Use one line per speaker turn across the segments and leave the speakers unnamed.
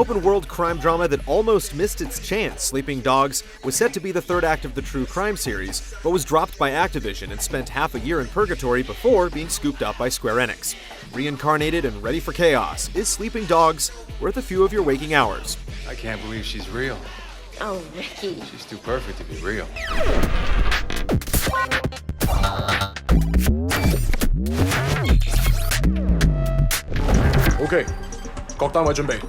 open-world crime drama that almost missed its chance, Sleeping Dogs was set to be the third act of the true crime series, but was dropped by Activision and spent half a year in purgatory before being scooped up by Square Enix. Reincarnated and ready for chaos, is Sleeping Dogs worth a few of your waking hours?
I can't believe she's real.
Oh, Ricky.
She's too perfect to be real.
OK，各單位準備。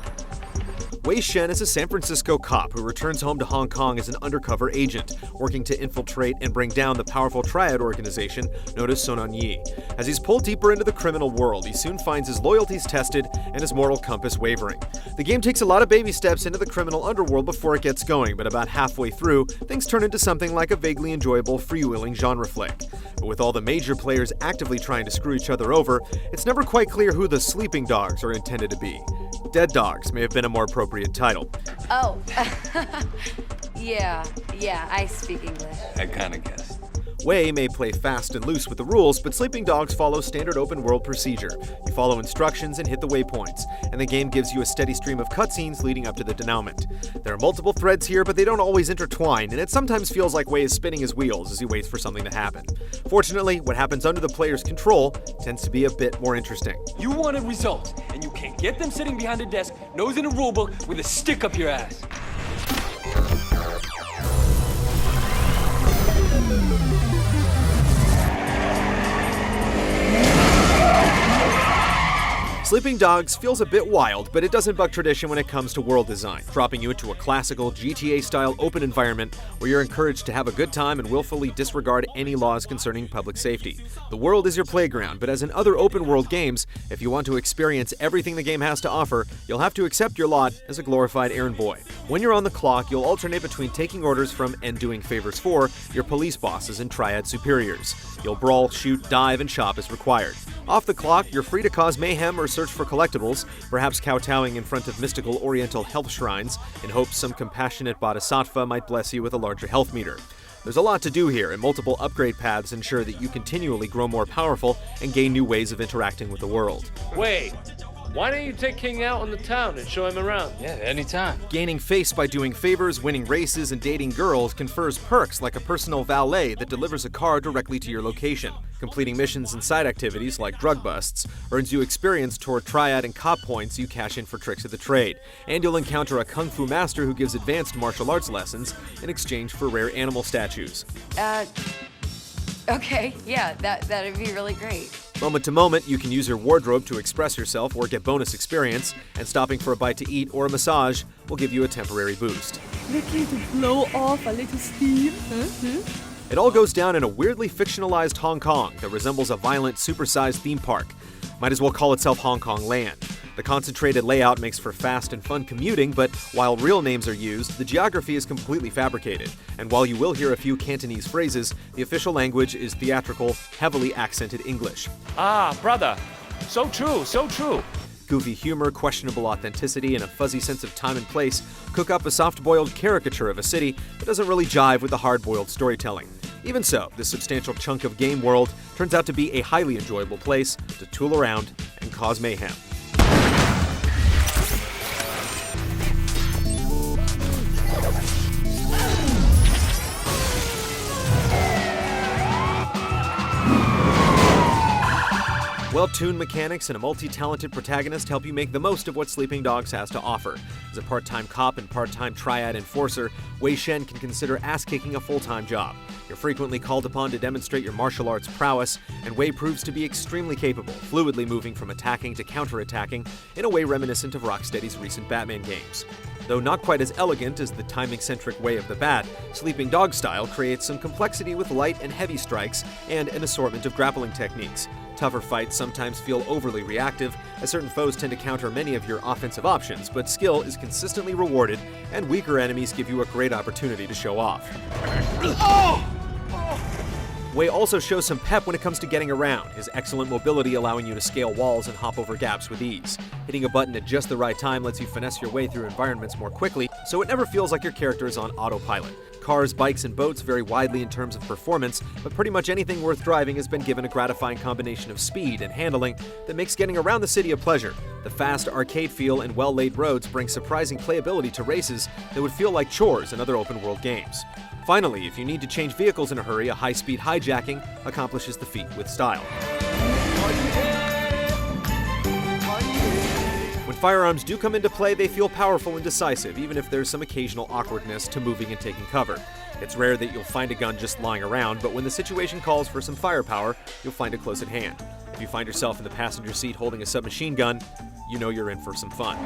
Wei Shen is a San Francisco cop who returns home to Hong Kong as an undercover agent, working to infiltrate and bring down the powerful triad organization known as Sonan Yi. As he's pulled deeper into the criminal world, he soon finds his loyalties tested and his moral compass wavering. The game takes a lot of baby steps into the criminal underworld before it gets going, but about halfway through, things turn into something like a vaguely enjoyable freewheeling genre flick. But with all the major players actively trying to screw each other over, it's never quite clear who the Sleeping Dogs are intended to be. Dead Dogs may have been a more appropriate title.
Oh, yeah, I speak English.
I kind of guessed.
Wei may play fast and loose with the rules, but Sleeping Dogs follow standard open-world procedure. You follow instructions and hit the waypoints, and the game gives you a steady stream of cutscenes leading up to the denouement. There are multiple threads here, but they don't always intertwine, and it sometimes feels like Wei is spinning his wheels as he waits for something to happen. Fortunately, what happens under the player's control tends to be a bit more interesting.
You wanted results, and you can't get them sitting behind a desk, nose in a rulebook, with a stick up your ass.
Sleeping Dogs feels a bit wild, but it doesn't buck tradition when it comes to world design, dropping you into a classical GTA-style open environment where you're encouraged to have a good time and willfully disregard any laws concerning public safety. The world is your playground, but as in other open-world games, if you want to experience everything the game has to offer, you'll have to accept your lot as a glorified errand boy. When you're on the clock, you'll alternate between taking orders from and doing favors for your police bosses and triad superiors. You'll brawl, shoot, dive, and shop as required. Off the clock, you're free to cause mayhem or search for collectibles, perhaps kowtowing in front of mystical oriental health shrines in hopes some compassionate bodhisattva might bless you with a larger health meter. There's a lot to do here, and multiple upgrade paths ensure that you continually grow more powerful and gain new ways of interacting with the world.
Wait, why don't you take King out in the town and show him around?
Yeah, anytime.
Gaining face by doing favors, winning races, and dating girls confers perks like a personal valet that delivers a car directly to your location. Completing missions and side activities like drug busts earns you experience toward triad and cop points you cash in for tricks of the trade. And you'll encounter a kung fu master who gives advanced martial arts lessons in exchange for rare animal statues.
Okay, yeah, that'd be really great.
Moment to moment, you can use your wardrobe to express yourself or get bonus experience, and stopping for a bite to eat or a massage will give you a temporary boost.
Ricky, to blow off a little steam.
It all goes down in a weirdly fictionalized Hong Kong that resembles a violent, supersized theme park. Might as well call itself Hong Kong Land. The concentrated layout makes for fast and fun commuting, but while real names are used, the geography is completely fabricated. And while you will hear a few Cantonese phrases, the official language is theatrical, heavily accented English.
Ah, brother. So true, so true.
Goofy humor, questionable authenticity, and a fuzzy sense of time and place cook up a soft-boiled caricature of a city that doesn't really jive with the hard-boiled storytelling. Even so, this substantial chunk of game world turns out to be a highly enjoyable place to tool around and cause mayhem. Well-tuned mechanics and a multi-talented protagonist help you make the most of what Sleeping Dogs has to offer. As a part-time cop and part-time triad enforcer, Wei Shen can consider ass-kicking a full-time job. You're frequently called upon to demonstrate your martial arts prowess, and Wei proves to be extremely capable, fluidly moving from attacking to counter-attacking in a way reminiscent of Rocksteady's recent Batman games. Though not quite as elegant as the timing-centric way of the bat, Sleeping Dog style creates some complexity with light and heavy strikes and an assortment of grappling techniques. Tougher fights sometimes feel overly reactive, as certain foes tend to counter many of your offensive options, but skill is consistently rewarded, and weaker enemies give you a great opportunity to show off. Wei also shows some pep when it comes to getting around, his excellent mobility allowing you to scale walls and hop over gaps with ease. Hitting a button at just the right time lets you finesse your way through environments more quickly, so it never feels like your character is on autopilot. Cars, bikes, and boats vary widely in terms of performance, but pretty much anything worth driving has been given a gratifying combination of speed and handling that makes getting around the city a pleasure. The fast arcade feel and well-laid roads bring surprising playability to races that would feel like chores in other open-world games. Finally, if you need to change vehicles in a hurry, a high-speed hijacking accomplishes the feat with style. When firearms do come into play, they feel powerful and decisive, even if there's some occasional awkwardness to moving and taking cover. It's rare that you'll find a gun just lying around, but when the situation calls for some firepower, you'll find it close at hand. If you find yourself in the passenger seat holding a submachine gun, you know you're in for some fun.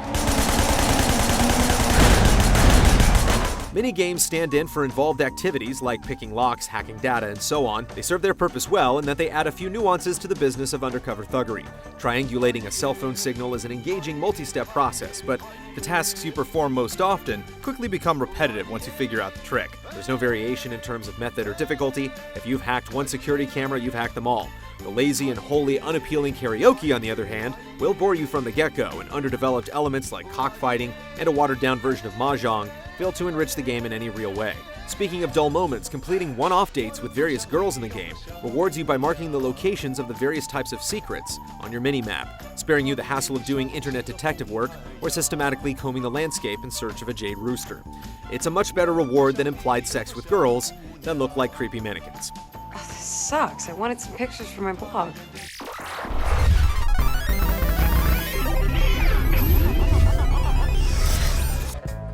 Minigames stand in for involved activities like picking locks, hacking data, and so on. They serve their purpose well in that they add a few nuances to the business of undercover thuggery. Triangulating a cell phone signal is an engaging multi-step process, but the tasks you perform most often quickly become repetitive once you figure out the trick. There's no variation in terms of method or difficulty. If you've hacked one security camera, you've hacked them all. The lazy and wholly unappealing karaoke, on the other hand, will bore you from the get-go, and underdeveloped elements like cockfighting and a watered-down version of Mahjong fail to enrich the game in any real way. Speaking of dull moments, completing one-off dates with various girls in the game rewards you by marking the locations of the various types of secrets on your mini-map, sparing you the hassle of doing internet detective work or systematically combing the landscape in search of a jade rooster. It's a much better reward than implied sex with girls that look like creepy mannequins.
Oh, this sucks. I wanted some pictures for my blog.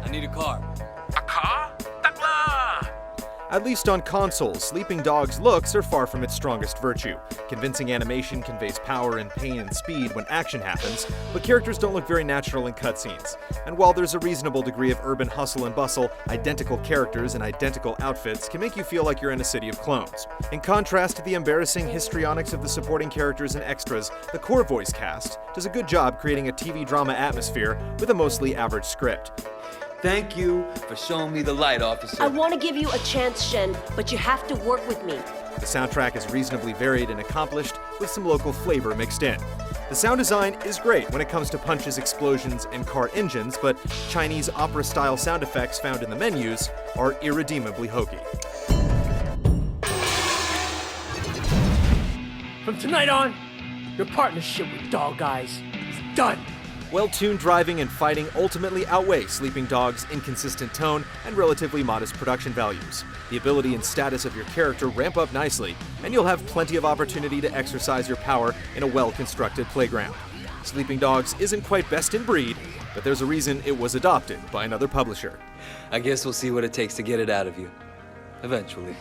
I need a car.
At least on consoles, Sleeping Dog's looks are far from its strongest virtue. Convincing animation conveys power and pain and speed when action happens, but characters don't look very natural in cutscenes. And while there's a reasonable degree of urban hustle and bustle, identical characters and identical outfits can make you feel like you're in a city of clones. In contrast to the embarrassing histrionics of the supporting characters and extras, the core voice cast does a good job creating a TV drama atmosphere with a mostly average script.
Thank you for showing me the light, officer.
I want to give you a chance, Shen, but you have to work with me.
The soundtrack is reasonably varied and accomplished, with some local flavor mixed in. The sound design is great when it comes to punches, explosions, and car engines, but Chinese opera-style sound effects found in the menus are irredeemably hokey.
From tonight on, your partnership with Dog Eyes is done.
Well-tuned driving and fighting ultimately outweigh Sleeping Dog's inconsistent tone and relatively modest production values. The ability and status of your character ramp up nicely, and you'll have plenty of opportunity to exercise your power in a well-constructed playground. Sleeping Dogs isn't quite best in breed, but there's a reason it was adopted by another publisher.
I guess we'll see what it takes to get it out of you. Eventually.